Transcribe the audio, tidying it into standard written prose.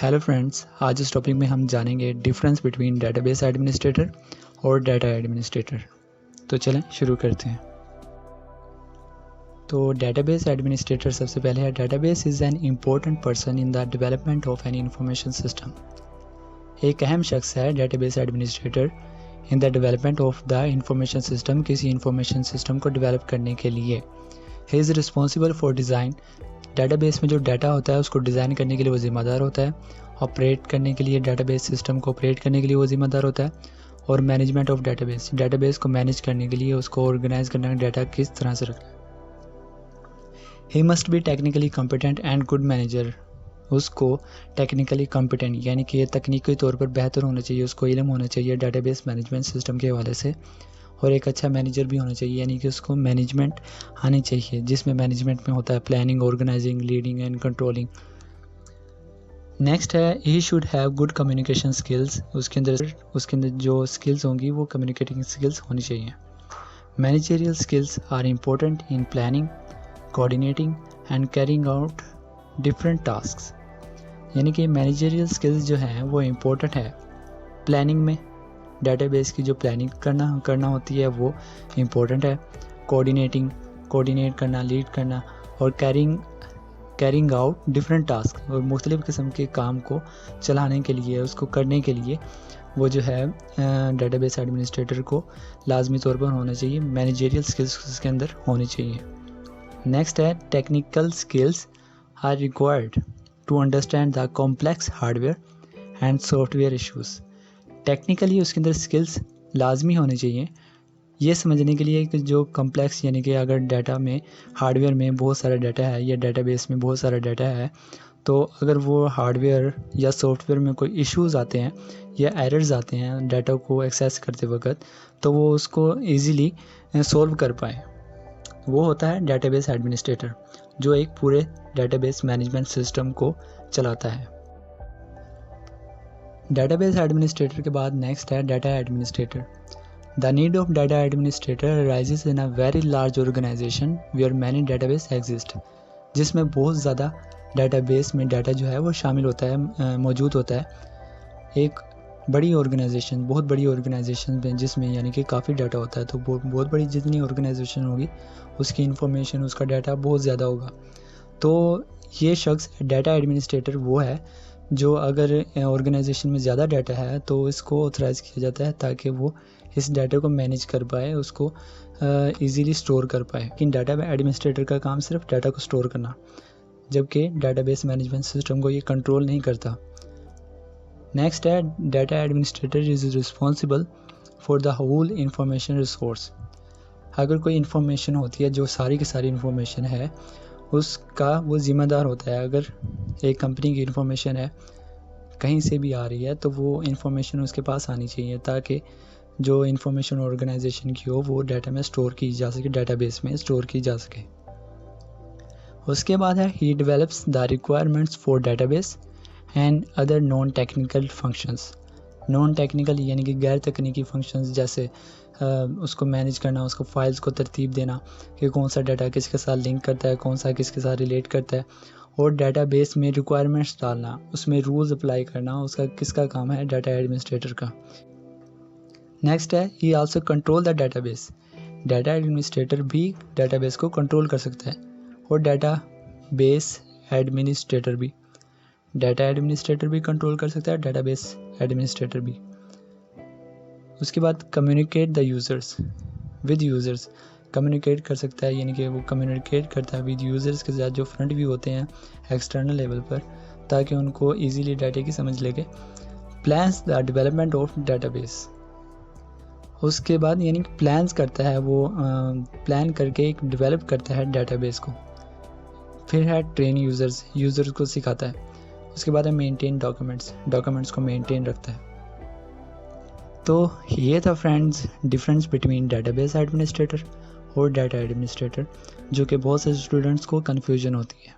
Hello friends, आज इस topic में हम जानेंगे डिफरेंस बिटवीन डेटाबेस एडमिनिस्ट्रेटर और डाटा एडमिनिस्ट्रेटर। तो चलें शुरू करते हैं। तो डेटाबेस एडमिनिस्ट्रेटर सबसे पहले है, database is an important person in the development of an information system. एक अहम शख्स है database administrator in the development of the information system, किसी इंफॉर्मेशन सिस्टम को डेवलप करने के लिए। He is responsible for design, database में जो डाटा होता है उसको डिज़ाइन करने के लिए वो ज़िम्मेदार होता है। ऑपरेट करने के लिए, डेटाबेस सिस्टम को ऑपरेट करने के लिए वो ज़िम्मेदार होता है। और मैनेजमेंट ऑफ डेटाबेस, डेटाबेस को मैनेज करने के लिए, उसको ऑर्गेनाइज करना है, डाटा किस तरह से रखना है। He must be technically competent and good manager, उसको टेक्निकली कॉम्पिटेंट यानी कि तकनीकी तौर पर बेहतर होना चाहिए, उसको इल्म होना चाहिए डेटाबेस मैनेजमेंट सिस्टम के हवाले से। और एक अच्छा मैनेजर भी होना चाहिए, यानी कि उसको मैनेजमेंट आनी चाहिए, जिसमें मैनेजमेंट में होता है planning, organizing, leading and controlling. Next है, he should have good communication skills, उसके अंदर जो स्किल्स होंगी वो कम्युनिकेटिंग स्किल्स होनी चाहिए। Managerial skills are important in planning, coordinating and carrying out different tasks, यानी कि मैनेजरियल स्किल्स जो हैं वो इम्पोर्टेंट है। प्लानिंग में डेटाबेस की जो प्लानिंग करना होती है वो इम्पोर्टेंट है। कोऑर्डिनेट करना, लीड करना और कैरिंग आउट डिफरेंट टास्क, और मुख्तलिफ़ किस्म के काम को चलाने के लिए, उसको करने के लिए वो जो है डेटाबेस एडमिनिस्ट्रेटर को लाजमी तौर पर होना चाहिए। मैनेजरियल स्किल्स उसके अंदर होनी चाहिए। नेक्स्ट है, technical skills are required to understand the complex hardware and software issues. Technically उसके अंदर स्किल्स लाजमी होने चाहिए ये समझने के लिए कि जो कम्प्लेक्स, यानी कि अगर डाटा में, हार्डवेयर में बहुत सारा डाटा है या डेटाबेस में बहुत सारा डाटा है, तो अगर वो हार्डवेयर या सॉफ्टवेयर में कोई इश्यूज़ आते हैं या एरर्स आते हैं डाटा को एक्सेस करते वक्त, तो वो उसको ईज़िली सॉल्व कर पाए, वो होता है डेटाबेस एडमिनिस्ट्रेटर, जो एक पूरे डेटाबेस मैनेजमेंट सिस्टम को चलाता है। डेटाबेस एडमिनिस्ट्रेटर के बाद नेक्स्ट है data administrator. The need of data administrator arises in a very large organization where many database exist, जिसमें बहुत ज़्यादा डेटाबेस में डाटा जो है वो शामिल होता है, मौजूद होता है। एक बड़ी ऑर्गेनाइजेशन, बहुत बड़ी ऑर्गेनाइजेशन में, जिसमें यानी कि काफ़ी डाटा होता है, तो बहुत बड़ी जितनी ऑर्गेनाइजेशन होगी उसकी इन्फॉर्मेशन, उसका डाटा बहुत ज़्यादा होगा। तो ये शख्स डाटा एडमिनिस्ट्रेटर वो है जो, अगर ऑर्गेनाइजेशन में ज़्यादा डाटा है तो इसको ऑथराइज़ किया जाता है ताकि वो इस डाटा को मैनेज कर पाए, उसको इजीली स्टोर कर पाए। लेकिन डाटा एडमिनिस्ट्रेटर का काम सिर्फ डाटा को स्टोर करना, जबकि डाटाबेस मैनेजमेंट सिस्टम को ये कंट्रोल नहीं करता। नेक्स्ट है, data administrator is responsible for the whole information resource. अगर कोई इन्फॉर्मेशन होती है, जो सारी की सारी इन्फॉर्मेशन है, उसका वो ज़िम्मेदार होता है। अगर एक कंपनी की इन्फॉर्मेशन है, कहीं से भी आ रही है, तो वो इन्फॉर्मेशन उसके पास आनी चाहिए ताकि जो इन्फॉर्मेशन ऑर्गेनाइजेशन की हो वो डाटा में स्टोर की जा सके, डाटाबेस में स्टोर की जा सके। उसके बाद है, he develops the requirements for database and other non technical functions. Non technical यानी कि गैर तकनीकी फंक्शंस, जैसे उसको मैनेज करना, उसको फाइल्स को तरतीब देना कि कौन सा डाटा किसके साथ लिंक करता है, कौन सा किसके साथ रिलेट करता है, और डाटाबेस में रिक्वायरमेंट्स डालना, उसमें रूल्स अप्लाई करना, उसका किसका काम है, डाटा एडमिनिस्ट्रेटर का। नेक्स्ट है, ही also control the database. Data administrator भी डेटाबेस को कंट्रोल कर सकता है, और डाटाबेस एडमिनिस्ट्रेटर भी, डाटा एडमिनिस्ट्रेटर भी कंट्रोल कर सकता है, डाटाबेस एडमिनिस्ट्रेटर भी। उसके बाद communicate the users with users, communicate कर सकता है, यानी कि वो कम्युनिकेट करता है विद यूज़र्स के साथ, जो फ्रंट व्यू होते हैं एक्सटर्नल लेवल पर, ताकि उनको इजीली डाटा की समझ लगे। Plans the development of database, उसके बाद यानी कि प्लान्स करता है, वो प्लान करके एक डेवलप करता है डेटाबेस को। फिर है ट्रेन यूज़र्स को सिखाता है। उसके बाद है मेंटेन डॉक्यूमेंट्स को मेंटेन रखता है। तो ये था friends difference between database administrator और डाटा एडमिनिस्ट्रेटर, जो कि बहुत से स्टूडेंट्स को कन्फ्यूजन होती है।